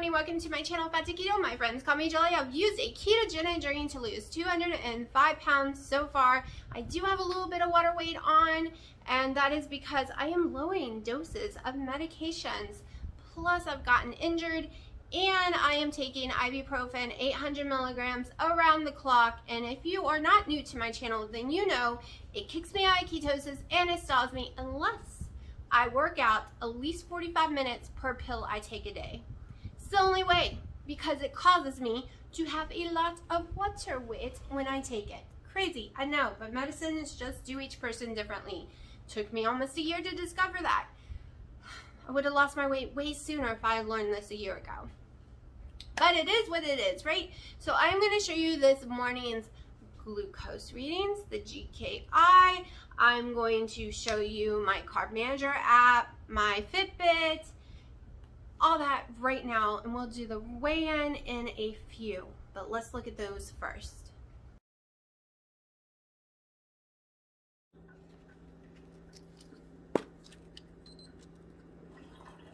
morning, welcome to my channel, Keto. My friends call me Jelly. I've used a ketogenic journey to lose 205 pounds so far. I do have a little bit of water weight on, and that is because I am lowering doses of medications. Plus, I've gotten injured, and I am taking ibuprofen 800 milligrams around the clock. And if you are not new to my channel, then you know it kicks me out of ketosis and it stalls me unless I work out at least 45 minutes per pill I take a day. It's the only way, because it causes me to have a lot of water weight when I take it. Crazy, I know, but medicine is just do each person differently. Took me almost a year to discover that. I would have lost my weight way sooner if I had learned this a year ago. But it is what it is, right? So I'm going to show you this morning's glucose readings, the GKI. I'm going to show you my Carb Manager app, my Fitbit, all that right now, and we'll do the weigh-in in a few. But let's look at those first.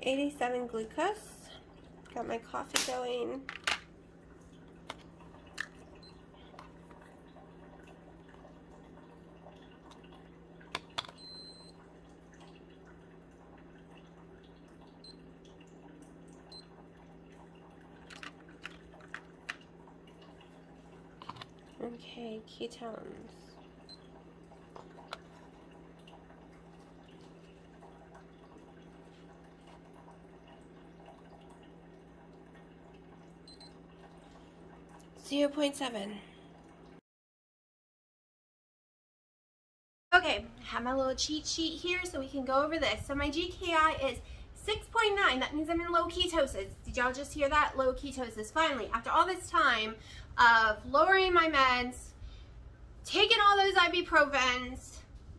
$87 glucose. Got my coffee going. Okay, ketones. .7. Okay, I have my little cheat sheet here so we can go over this. So my GKI is 6.9. That means I'm in low ketosis. Did y'all just hear that? Low ketosis. Finally, after all this time of lowering my meds, taking all those ibuprofens,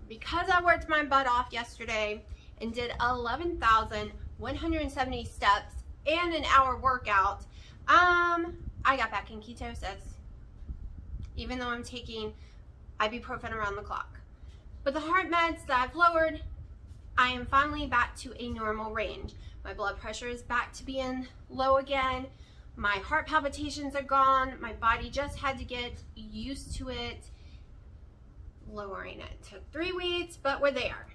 because I worked my butt off yesterday and did 11,170 steps and an hour workout, I got back in ketosis, even though I'm taking ibuprofen around the clock. But the heart meds that I've lowered, I am finally back to a normal range. My blood pressure is back to being low again. My heart palpitations are gone. My body just had to get used to it. Lowering it took 3 weeks, but we're there.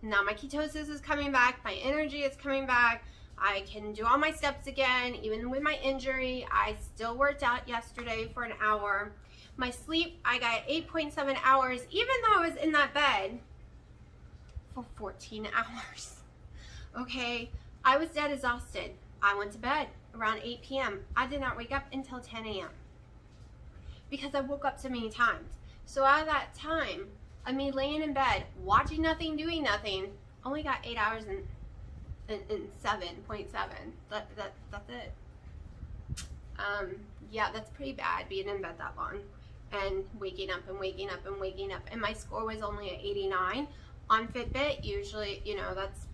Now my ketosis is coming back. My energy is coming back. I can do all my steps again. Even with my injury, I still worked out yesterday for an hour. My sleep, I got 8.7 hours, even though I was in that bed for 14 hours. Okay, I was dead exhausted. I went to bed around 8 p.m. I did not wake up until 10 a.m. because I woke up so many times. So out of that time of me laying in bed, watching nothing, doing nothing, only got 8 hours and 7.7. That's it. Yeah, that's pretty bad being in bed that long and waking up and waking up and waking up. And my score was only at 89 on Fitbit. Usually, you know, that's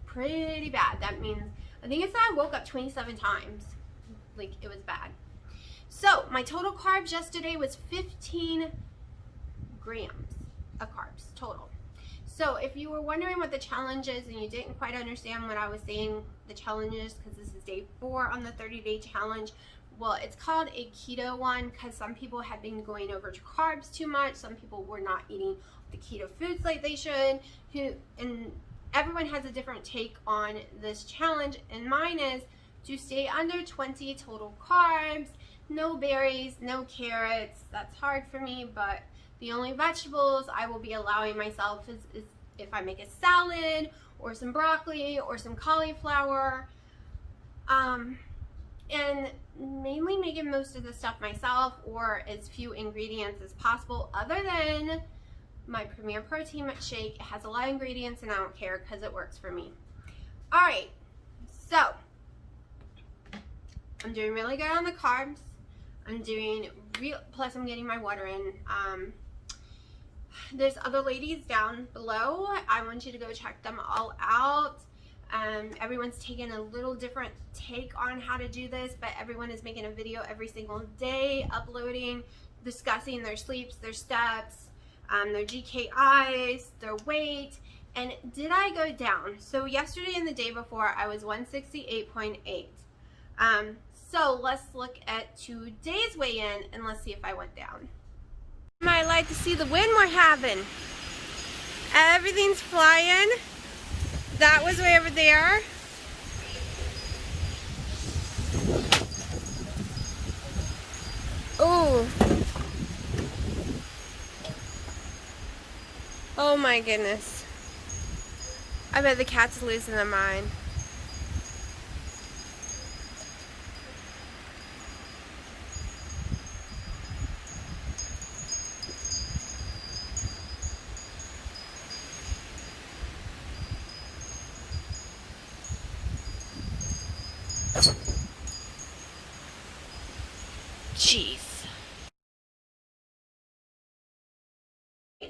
pretty bad. That means, I think it's that I woke up 27 times. Like, it was bad. So my total carbs yesterday was 15 grams of carbs total. So if you were wondering what the challenge is and you didn't quite understand what I was saying, the challenge is, because this is day 4 on the 30-day challenge. Well, it's called a keto one because some people have been going over to carbs too much. Some people were not eating the keto foods like they should. And everyone has a different take on this challenge. And mine is to stay under 20 total carbs, no berries, no carrots. That's hard for me, but the only vegetables I will be allowing myself is if I make a salad or some broccoli or some cauliflower. And mainly making most of the stuff myself or as few ingredients as possible, other than my Premier Protein shake. It has a lot of ingredients and I don't care because it works for me. All right, so I'm doing really good on the carbs. I'm doing plus I'm getting my water in. There's other ladies down below. I want you to go check them all out. Everyone's taking a little different take on how to do this, but everyone is making a video every single day, uploading, discussing their sleeps, their steps, their GKIs, their weight, and did I go down? So yesterday and the day before, I was 168.8. So let's look at today's weigh-in and let's see if I went down. I like to see the wind we're having. Everything's flying. That was way over there. Oh. Oh my goodness. I bet the cat's losing their mind. Jeez.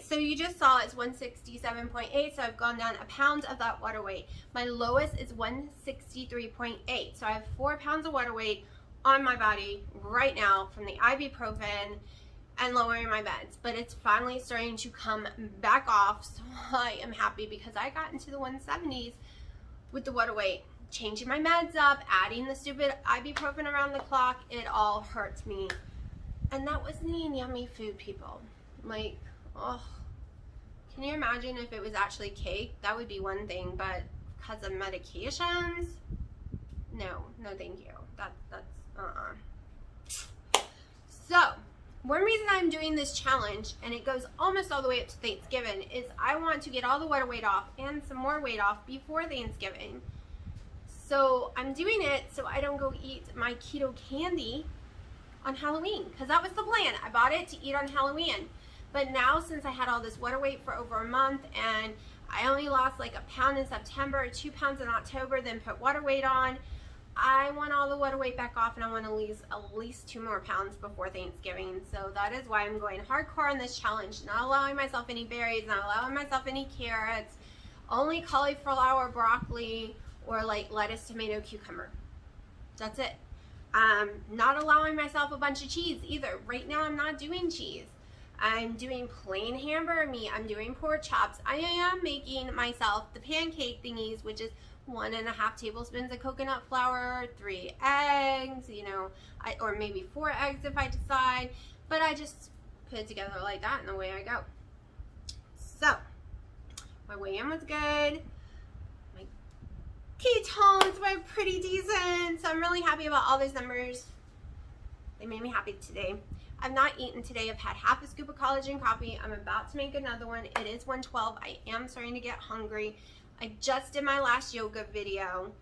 So you just saw it's 167.8, so I've gone down a pound of that water weight. My lowest is 163.8, so I have 4 pounds of water weight on my body right now from the ibuprofen and lowering my meds. But it's finally starting to come back off, so I am happy because I got into the 170s with the water weight. Changing my meds up, adding the stupid ibuprofen around the clock, it all hurts me. And that wasn't even yummy food, people. Like, oh, can you imagine if it was actually cake? That would be one thing, but because of medications, no thank you. So, one reason I'm doing this challenge, and it goes almost all the way up to Thanksgiving, is I want to get all the water weight off and some more weight off before Thanksgiving. So I'm doing it so I don't go eat my keto candy on Halloween, because that was the plan. I bought it to eat on Halloween. But now, since I had all this water weight for over a month and I only lost like a pound in September, 2 pounds in October, then put water weight on, I want all the water weight back off, and I want to lose at least 2 more pounds before Thanksgiving. So that is why I'm going hardcore on this challenge, not allowing myself any berries, not allowing myself any carrots, only cauliflower, broccoli, or like lettuce, tomato, cucumber. That's it. Not allowing myself a bunch of cheese either. Right now I'm not doing cheese. I'm doing plain hamburger meat. I'm doing pork chops. I am making myself the pancake thingies, which is 1.5 tablespoons of coconut flour, 3 eggs, you know, or maybe 4 eggs if I decide. But I just put it together like that, and away I go. So my weigh-in was good. Ketones were pretty decent, so I'm really happy about all those numbers. They made me happy today. I've not eaten today. I've had half a scoop of collagen coffee. I'm about to make another one. It is 1:12. I am starting to get hungry. I just did my last yoga video.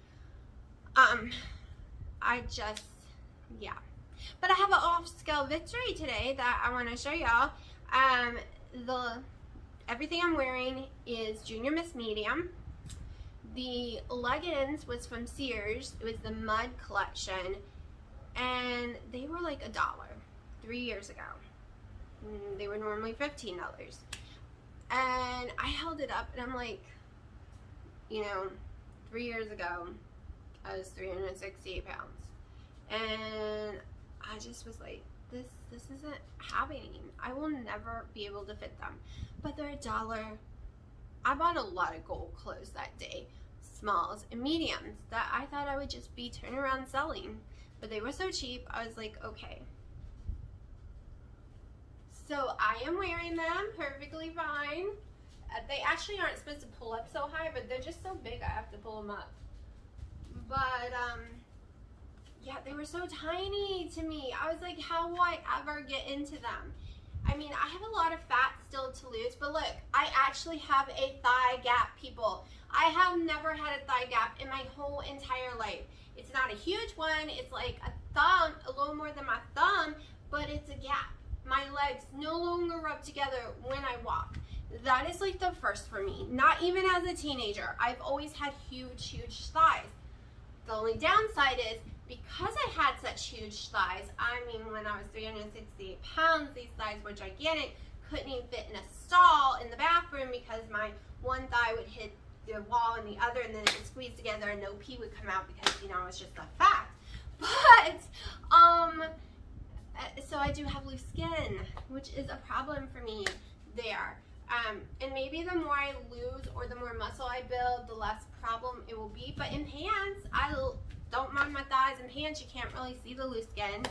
Yeah. But I have an off-scale victory today that I want to show y'all. Everything I'm wearing is Junior Miss Medium. The leggings was from Sears. It was the Mud collection, and they were like $1 3 years ago. They were normally $15. And I held it up, and I'm like, you know, 3 years ago, I was 368 pounds. And I just was like, this isn't happening. I will never be able to fit them. But they're $1. I bought a lot of gold clothes that day, smalls and mediums, that I thought I would just be turning around selling. But they were so cheap, I was like, okay. So I am wearing them perfectly fine. They actually aren't supposed to pull up so high, but they're just so big I have to pull them up. But yeah, they were so tiny to me. I was like, how will I ever get into them? I mean, I have a lot of fat still to lose, but look, I actually have a thigh gap, people. I have never had a thigh gap in my whole entire life. It's not a huge one. It's like a thumb, a little more than my thumb, but it's a gap. My legs no longer rub together when I walk. That is like the first for me. Not even as a teenager. I've always had huge, huge thighs. The only downside is, because I had such huge thighs, I mean, when I was 368 pounds, these thighs were gigantic, couldn't even fit in a stall in the bathroom because my one thigh would hit the wall and the other, and then it would squeeze together and no pee would come out because, you know, it's just a fact. But, so I do have loose skin, which is a problem for me there. And maybe the more I lose or the more muscle I build, the less problem it will be. But in pants, don't mind my thighs and pants. You can't really see the loose skin.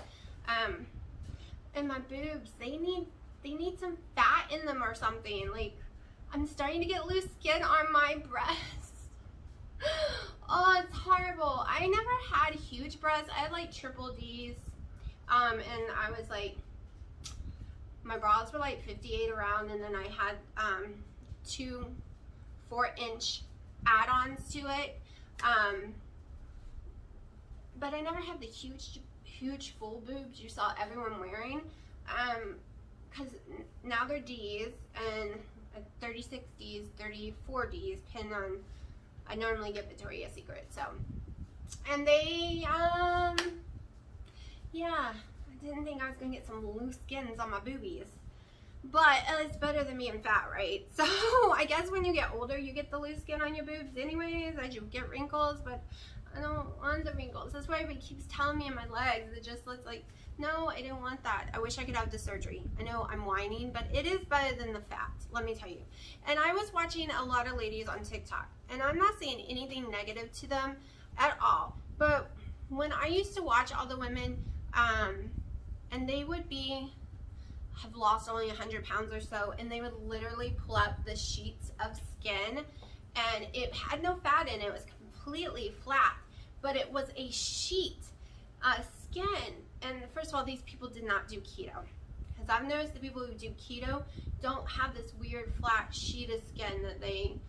And my boobs, they need some fat in them or something. Like, I'm starting to get loose skin on my breasts. Oh, it's horrible. I never had huge breasts. I had like triple D's. And I was like, my bras were like 58 around, and then I had 2 4-inch add-ons to it. But I never had the huge full boobs you saw everyone wearing. Because now they're D's, and 36 D's, 34 D's, depending on, I normally get Victoria's Secret, so. And they, yeah, I didn't think I was going to get some loose skins on my boobies. But it's better than being fat, right? So I guess when you get older, you get the loose skin on your boobs anyways, as you get wrinkles, but I don't want the wrinkles. That's why everybody keeps telling me in my legs, it just looks like, no, I didn't want that. I wish I could have the surgery. I know I'm whining, but it is better than the fat, let me tell you. And I was watching a lot of ladies on TikTok, and I'm not saying anything negative to them at all, but when I used to watch all the women, and they would have lost only 100 pounds or so, and they would literally pull out the sheets of skin, and it had no fat in it. It was completely flat, but it was a sheet skin. And first of all, these people did not do keto, because I've noticed the people who do keto don't have this weird flat sheet of skin that they,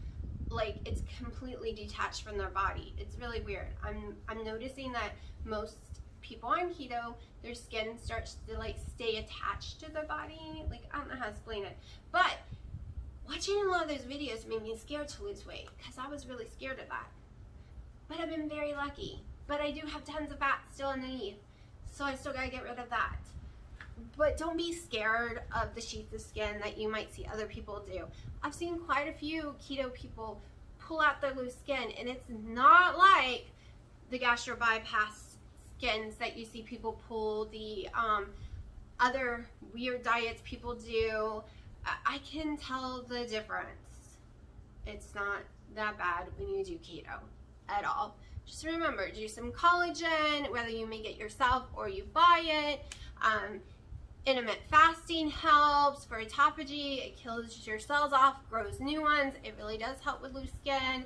like, it's completely detached from their body. It's really weird. I'm noticing that most people on keto, their skin starts to like stay attached to their body. Like, I don't know how to explain it, but watching a lot of those videos made me scared to lose weight, because I was really scared of that. But I've been very lucky. But I do have tons of fat still underneath, so I still gotta get rid of that. But don't be scared of the sheets of skin that you might see other people do. I've seen quite a few keto people pull out their loose skin, and it's not like the gastro bypass skins that you see people pull, the other weird diets people do. I can tell the difference. It's not that bad when you do keto at all. Just remember, do some collagen, whether you make it yourself or you buy it. Intermittent fasting helps for autophagy. It kills your cells off, grows new ones. It really does help with loose skin.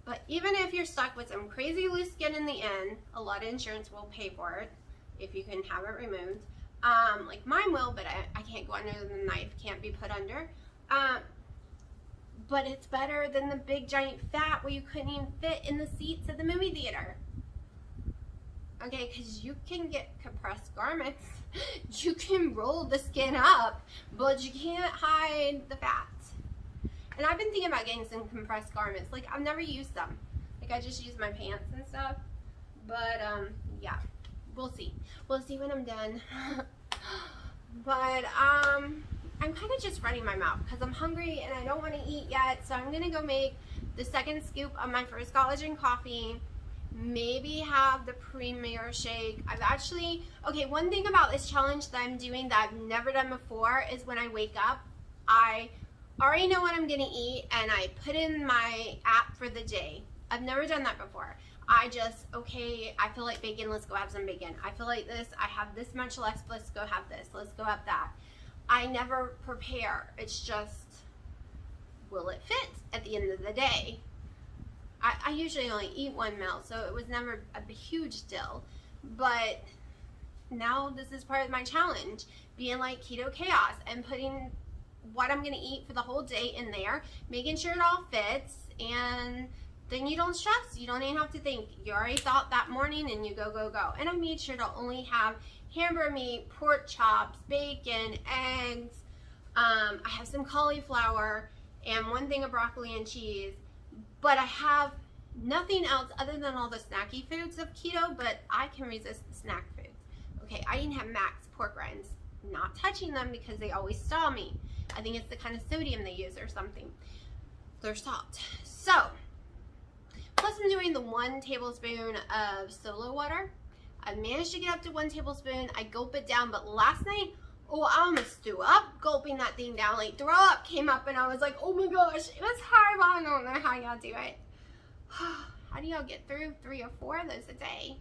But even if you're stuck with some crazy loose skin in the end, a lot of insurance will pay for it if you can have it removed. Like mine will, but I can't go under the knife, can't be put under. But it's better than the big giant fat where you couldn't even fit in the seats at the movie theater. Okay, because you can get compressed garments. You can roll the skin up, but you can't hide the fat. And I've been thinking about getting some compressed garments. Like, I've never used them. Like, I just use my pants and stuff. But, yeah, we'll see. We'll see when I'm done. But, I'm kind of just running my mouth because I'm hungry and I don't want to eat yet. So I'm going to go make the second scoop of my first collagen coffee. Maybe have the premier shake. I've actually, okay, one thing about this challenge that I'm doing that I've never done before is when I wake up, I already know what I'm going to eat and I put in my app for the day. I've never done that before. I just, okay, I feel like bacon, let's go have some bacon. I feel like this, I have this much left, let's go have this, let's go have that. I never prepare. It's just, will it fit at the end of the day? I usually only eat one meal, so it was never a huge deal. But now this is part of my challenge, being like keto chaos and putting what I'm going to eat for the whole day in there, making sure it all fits, and then you don't stress. You don't even have to think. You already thought that morning and you go, go, go. And I made sure to only have hamburger meat, pork chops, bacon, eggs. I have some cauliflower and one thing of broccoli and cheese. But I have nothing else other than all the snacky foods of keto, but I can resist the snack foods. Okay, I even have Max pork rinds. Not touching them because they always stall me. I think it's the kind of sodium they use or something. They're salt. So, plus I'm doing the 1 tablespoon of solo water. I managed to get up to 1 tablespoon. I gulp it down, but last night, oh, I almost threw up gulping that thing down. Like, throw up came up and I was like, oh my gosh, it was horrible. I don't know how y'all do it. I How do y'all get through 3 or 4 of those a day?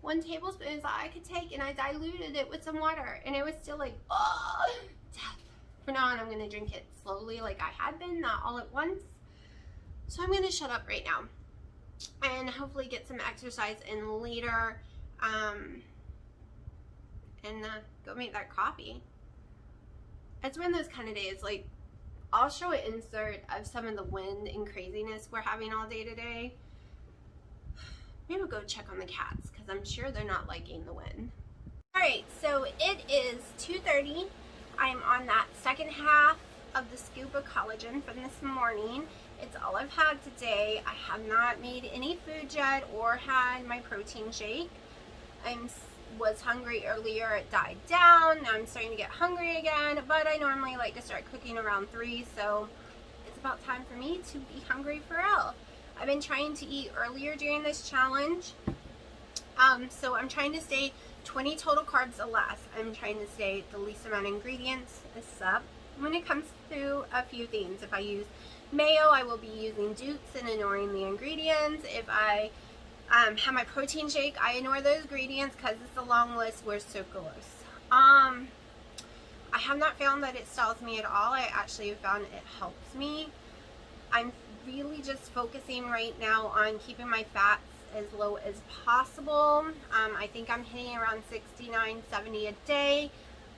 1 tablespoon is all I could take, and I diluted it with some water, and it was still like, oh, death. From now on, I'm gonna drink it slowly like I had been, not all at once. So I'm gonna shut up right now and hopefully get some exercise in later, and go make that coffee. It's one of those kind of days, like, I'll show an insert of some of the wind and craziness we're having all day today. Maybe we'll go check on the cats, because I'm sure they're not liking the wind. Alright, so it is 2:30. I'm on that second half of the scoop of collagen from this morning. It's all I've had today. I have not made any food yet or had my protein shake. I was hungry earlier, it died down. Now I'm starting to get hungry again, but I normally like to start cooking around 3, so it's about time for me to be hungry for real. I've been trying to eat earlier during this challenge, so I'm trying to stay 20 total carbs or less. I'm trying to stay the least amount of ingredients, except when it comes to a few things. If I use mayo, I will be using Dukes and ignoring the ingredients. If I have my protein shake, I ignore those ingredients because it's a long list. We're so close. I have not found that it stalls me at all. I actually found it helps me. I'm really just focusing right now on keeping my fats as low as possible. I think I'm hitting around 69, 70 a day.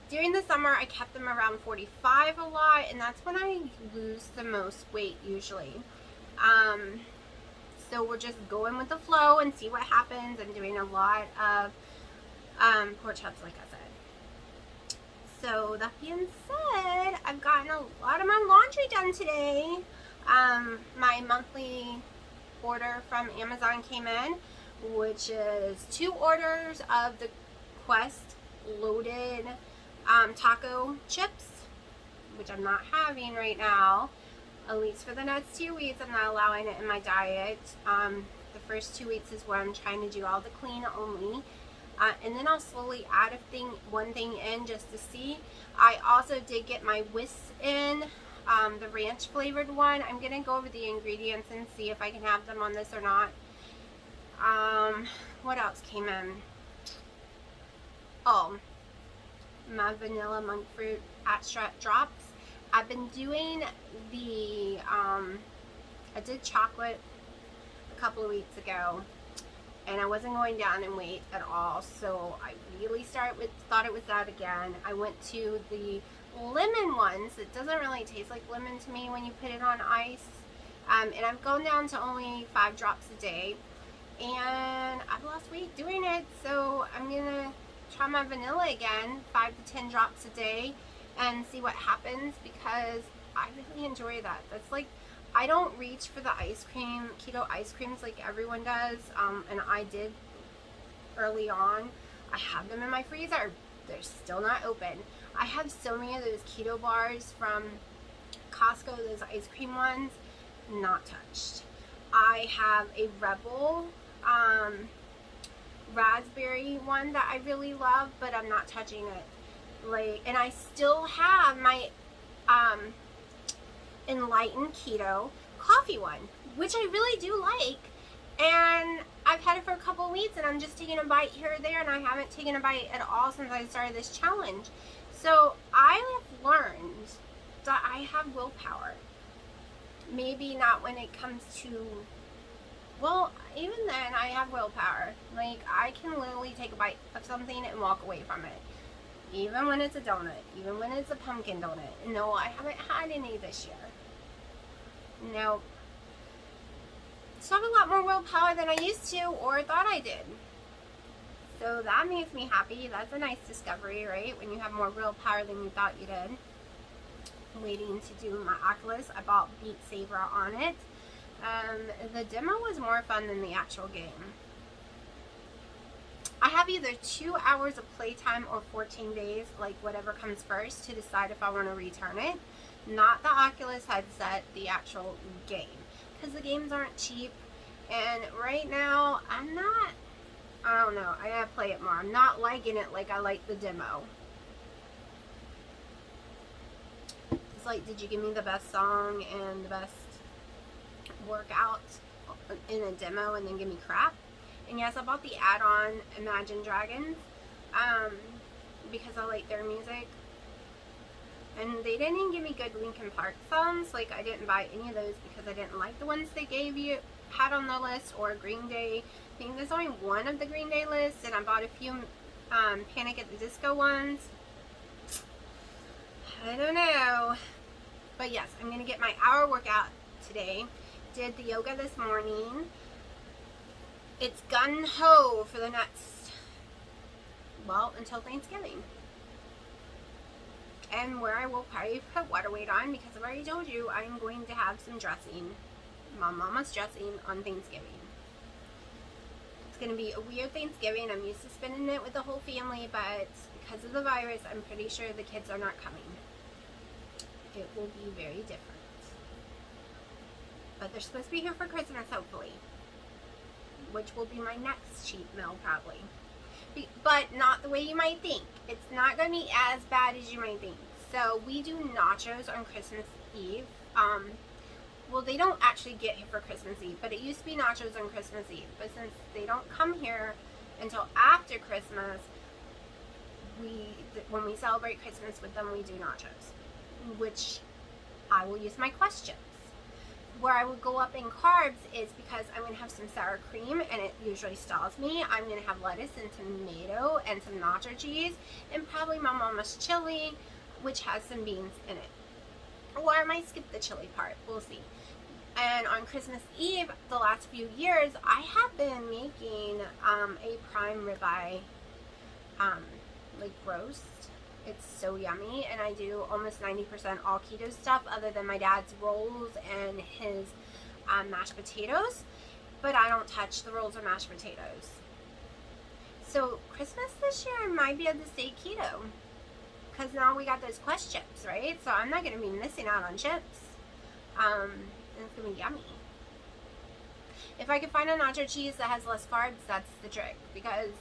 During the summer, I kept them around 45 a lot, and that's when I lose the most weight usually. So we're just going with the flow and see what happens. I'm doing a lot of pork chops, like I said. So that being said, I've gotten a lot of my laundry done today. My monthly order from Amazon came in, which is 2 orders of the Quest loaded taco chips, which I'm not having right now. At least for the next 2 weeks, I'm not allowing it in my diet. The first 2 weeks is where I'm trying to do all the clean only. And then I'll slowly add one thing in just to see. I also did get my Whisks in, the ranch flavored one. I'm going to go over the ingredients and see if I can have them on this or not. What else came in? Oh, my vanilla monk fruit extract drops. I've been doing the, I did chocolate a couple of weeks ago, and I wasn't going down in weight at all, so I really thought it was that again. I went to the lemon ones. It doesn't really taste like lemon to me when you put it on ice, and I've gone down to only 5 drops a day, and I've lost weight doing it, so I'm gonna try my vanilla again, 5 to 10 drops a day, and see what happens, because I really enjoy that. That's like, I don't reach for the ice cream, keto ice creams like everyone does, and I did early on. I have them in my freezer. They're still not open. I have so many of those keto bars from Costco, those ice cream ones, not touched. I have a Rebel raspberry one that I really love, but I'm not touching it. And I still have my Enlightened Keto coffee one, which I really do like, and I've had it for a couple of weeks, and I'm just taking a bite here or there, and I haven't taken a bite at all since I started this challenge. So I have learned that I have willpower. Maybe not when it comes to, well, even then I have willpower. Like, I can literally take a bite of something and walk away from it. Even when it's a donut, even when it's a pumpkin donut. No, I haven't had any this year. No. So I have a lot more willpower than I used to or thought I did. So that makes me happy. That's a nice discovery, right? When you have more willpower than you thought you did. I'm waiting to do my Oculus. I bought Beat Saber on it. The demo was more fun than the actual game. I have either 2 hours of playtime or 14 days, like whatever comes first, to decide if I want to return it. Not the Oculus headset, the actual game. Because the games aren't cheap. And right now, I don't know, I gotta play it more. I'm not liking it like I like the demo. It's like, did you give me the best song and the best workout in a demo and then give me crap. And yes, I bought the add-on Imagine Dragons because I like their music. And they didn't even give me good Linkin Park songs. Like, I didn't buy any of those because I didn't like the ones they had on the list, or Green Day. I think there's only one of the Green Day lists, and I bought a few Panic at the Disco ones. I don't know. But yes, I'm going to get my hour workout today. Did the yoga this morning. It's gun-ho for the next, well, until Thanksgiving. And where I will probably put water weight on, because I've already told you I'm going to have some dressing, my mama's dressing, on Thanksgiving. It's going to be a weird Thanksgiving. I'm used to spending it with the whole family, but because of the virus, I'm pretty sure the kids are not coming. It will be very different. But they're supposed to be here for Christmas, hopefully, which will be my next cheat meal, probably. But not the way you might think. It's not going to be as bad as you might think. So we do nachos on Christmas Eve. Well, they don't actually get here for Christmas Eve, but it used to be nachos on Christmas Eve. But since they don't come here until after Christmas, when we celebrate Christmas with them, we do nachos, which I will use my questions. Where I would go up in carbs is because I'm going to have some sour cream, and it usually stalls me. I'm going to have lettuce and tomato and some nacho cheese, and probably my mama's chili, which has some beans in it. Or I might skip the chili part. We'll see. And on Christmas Eve, the last few years, I have been making a prime ribeye like roast. It's so yummy, and I do almost 90% all keto stuff other than my dad's rolls and his mashed potatoes, but I don't touch the rolls or mashed potatoes. So Christmas this year I might be able to stay keto, because now we got those Quest chips, right? So I'm not going to be missing out on chips, and it's going to be yummy. If I can find a nacho cheese that has less carbs, that's the trick, because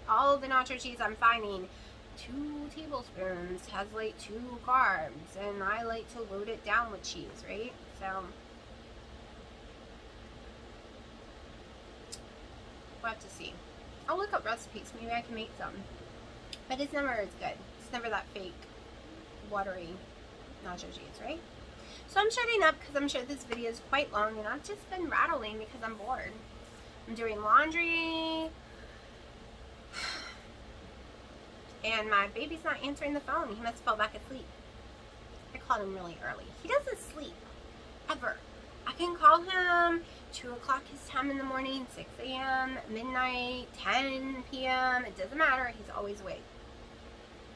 all of the nacho cheese I'm finding, 2 tablespoons has like 2 carbs, and I like to load it down with cheese, right? So we'll have to see. I'll look up recipes, maybe I can make some, but it's never as good. It's never that fake watery nacho cheese, right? So I'm shutting up because I'm sure this video is quite long, and I've just been rattling because I'm bored. I'm doing laundry, and my baby's not answering the phone. He must fall back asleep. I called him really early. He doesn't sleep, ever. I can call him 2 o'clock his time in the morning, 6 a.m., midnight, 10 p.m. It doesn't matter. He's always awake.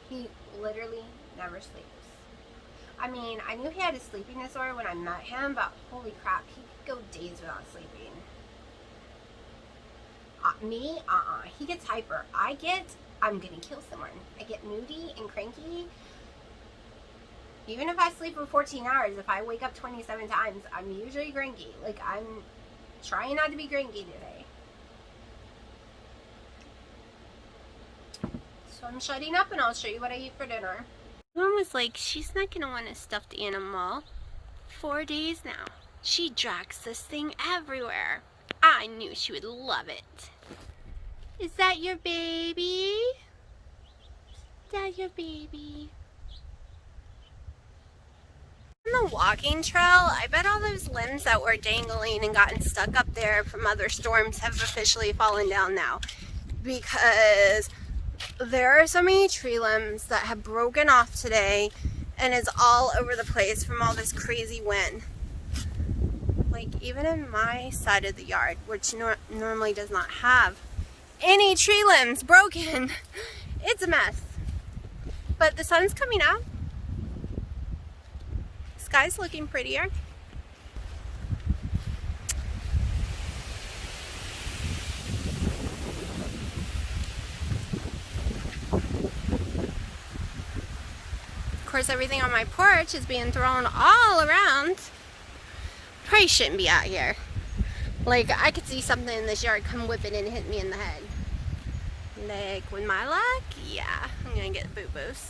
He literally never sleeps. I mean, I knew he had a sleeping disorder when I met him, but holy crap, he could go days without sleeping. He gets hyper. I'm gonna kill someone. I get moody and cranky. Even if I sleep for 14 hours, if I wake up 27 times, I'm usually cranky. Like, I'm trying not to be cranky today. So I'm shutting up, and I'll show you what I eat for dinner. Mom was like, she's not gonna want a stuffed animal. 4 days now. She drags this thing everywhere. I knew she would love it. Is that your baby? Is that your baby? On the walking trail, I bet all those limbs that were dangling and gotten stuck up there from other storms have officially fallen down now. Because there are so many tree limbs that have broken off today, and it's all over the place from all this crazy wind. Like, even in my side of the yard, which normally does not have any tree limbs broken, it's a mess. But the sun's coming out. Sky's looking prettier. Of course, everything on my porch is being thrown all around. Probably shouldn't be out here. Like, I could see something in this yard come whipping and hit me in the head. Like, with my luck, yeah, I'm gonna get boo-boos.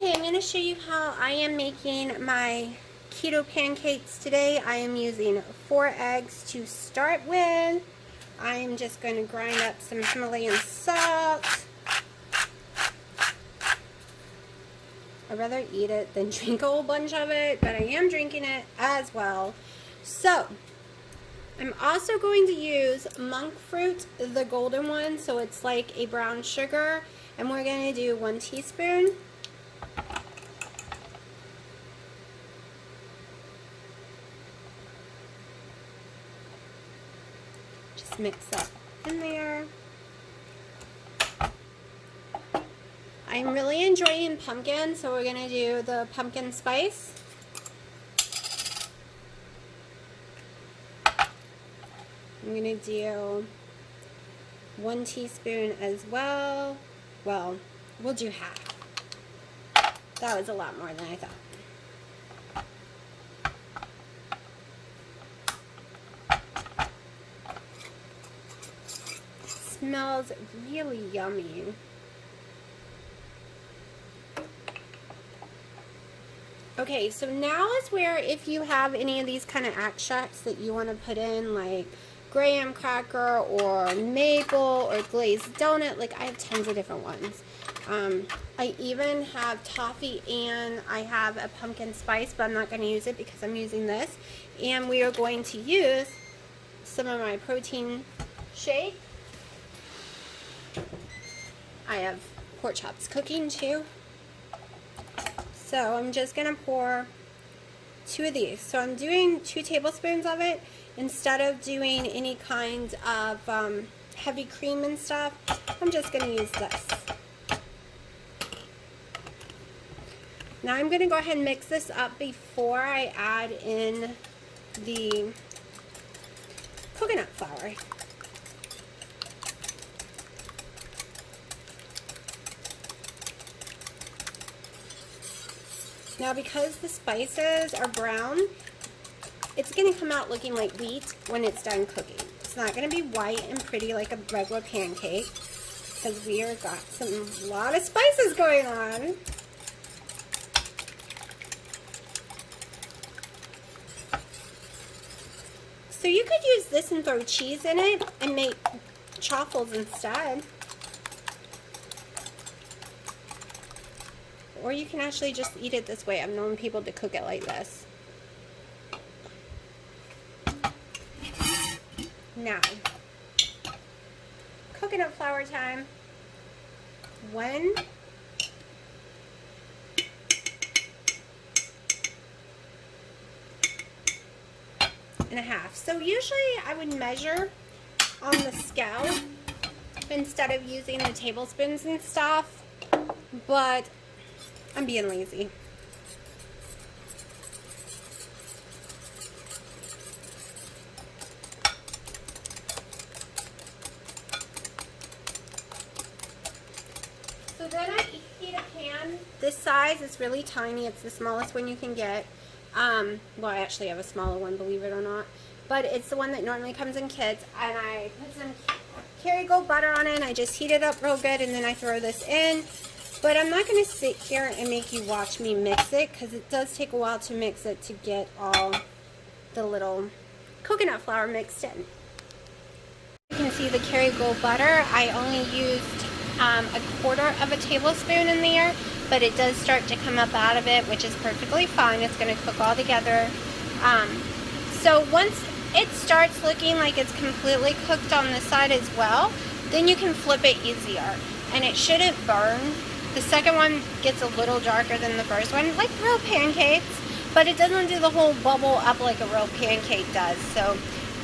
Okay, I'm gonna show you how I am making my keto pancakes today. I am using 4 eggs to start with. I am just going to grind up some Himalayan salt. I'd rather eat it than drink a whole bunch of it, but I am drinking it as well. So, I'm also going to use monk fruit, the golden one, so it's like a brown sugar, and we're going to do 1 teaspoon. Just mix up in there. I'm really enjoying pumpkin, so we're going to do the pumpkin spice. I'm going to do 1 teaspoon as well. Well, we'll do half. That was a lot more than I thought. It smells really yummy. Okay, so now is where if you have any of these kind of extracts that you want to put in, like graham cracker or maple or glazed donut, like I have tons of different ones. I even have toffee and I have a pumpkin spice, but I'm not going to use it because I'm using this. And we are going to use some of my protein shake. I have pork chops cooking too. So I'm just going to pour 2 of these. So I'm doing 2 tablespoons of it instead of doing any kind of heavy cream and stuff. I'm just going to use this. Now I'm going to go ahead and mix this up before I add in the coconut flour. Now because the spices are brown, it's going to come out looking like wheat when it's done cooking. It's not going to be white and pretty like a regular pancake because we have got a lot of spices going on. So you could use this and throw cheese in it and make chaffles instead. Or you can actually just eat it this way. I've known people to cook it like this. Now, coconut flour time. 1 and a half. So usually I would measure on the scale instead of using the tablespoons and stuff, but I'm being lazy. So then I heat a pan. This size is really tiny. It's the smallest one you can get. Well, I actually have a smaller one, believe it or not. But it's the one that normally comes in kits. And I put some Kerrygold butter on it. And I just heat it up real good. And then I throw this in. But I'm not going to sit here and make you watch me mix it because it does take a while to mix it to get all the little coconut flour mixed in. You can see the Kerrygold butter. I only used a 1/4 of a tablespoon in there, but it does start to come up out of it, which is perfectly fine. It's going to cook all together. So once it starts looking like it's completely cooked on the side as well, then you can flip it easier and it shouldn't burn. The second one gets a little darker than the first one, like real pancakes, but it doesn't do the whole bubble up like a real pancake does. So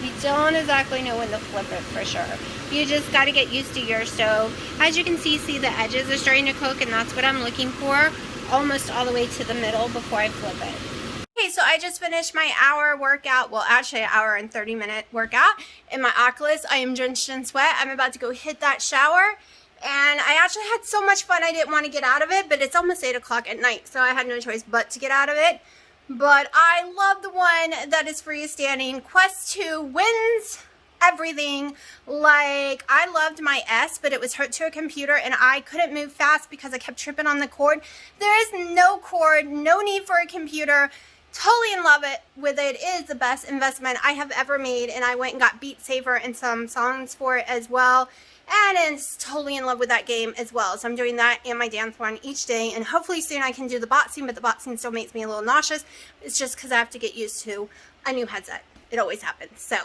you don't exactly know when to flip it for sure. You just got to get used to your stove. As you can see the edges are starting to cook, and that's what I'm looking for, almost all the way to the middle before I flip it. Okay, so I just finished my hour workout, well actually an hour and 30-minute workout in my Oculus. I am drenched in sweat. I'm about to go hit that shower. And I actually had so much fun I didn't want to get out of it, but it's almost 8 o'clock at night, so I had no choice but to get out of it. But I love the one that is freestanding. Quest 2 wins everything. Like, I loved my S, but it was hooked to a computer, and I couldn't move fast because I kept tripping on the cord. There is no cord, no need for a computer. totally in love with it. It is the best investment I have ever made, and I went and got Beat Saber and some songs for it as well, and it's totally in love with that game as well. So I'm doing that and my dance one each day, and hopefully soon I can do the boxing, but the boxing still makes me a little nauseous. It's just because I have to get used to a new headset. It always happens. So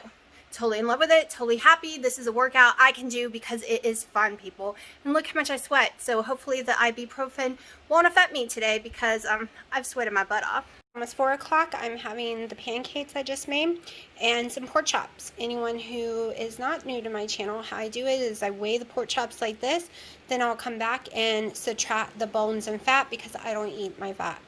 totally in love with it, totally happy. This is a workout I can do because it is fun, people. And look how much I sweat. So hopefully the ibuprofen won't affect me today because I've sweated my butt off. Almost 4 o'clock, I'm having the pancakes I just made and some pork chops. Anyone who is not new to my channel, how I do it is I weigh the pork chops like this, then I'll come back and subtract the bones and fat because I don't eat my fat.